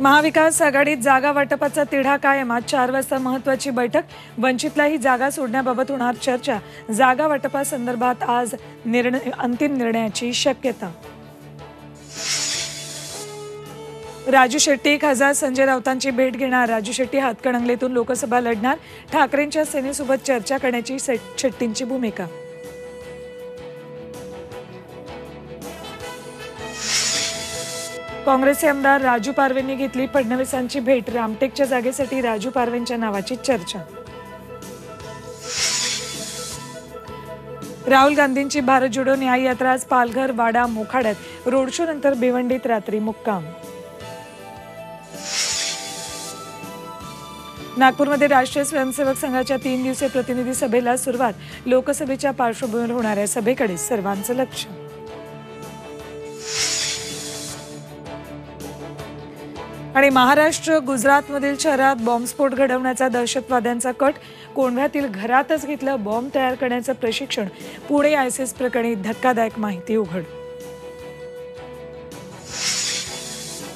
महाविकास आघाडीत जागा वाटपाचा तिढा कायम। आज 4 वाजता महत्त्वाची बैठक। वंचितलाही जागा सोडण्याबाबत होणार चर्चा। जागा वाटपासंदर्भात आज अंतिम निर्णयाची शक्यता। राजू शेट्टी खासदार संजय राऊतांची भेट घेणार। राजू शेट्टी हातकणंगलेतून लोकसभा लढणार। ठाकरेंच्या सेनेसोबत चर्चा करण्याची शेट्टींची भूमिका। काँग्रेसचे आमदार राजू पारवेंनी घेतली फडणवीसांची भेट। रामटेकच्या जागेसाठी राजू पारवेंच्या नावाची चर्चा। राहुल गांधींची भारत जोडो न्याय यात्रा आज पालघर, वाडा, मोखाड्यात। रोड शो नंतर भिवंडीत रात्री मुक्काम। नागपूरमध्ये राष्ट्रीय स्वयंसेवक संघाच्या 3 दिवसीय प्रतिनिधी सभेला सुरुवात। लोकसभेच्या पार्श्वभूमीवर होणाऱ्या सभेकडे सर्वांचं लक्ष। आणि महाराष्ट्र गुजरातमधील शहरात बॉम्बस्फोट घडवण्याचा दहशतवाद्यांचा कट। कोंढव्यातील घरातच घेतलं बॉम्ब तयार करण्याचं प्रशिक्षण। पुणे आयसीस प्रकरणी धक्कादायक माहिती उघड।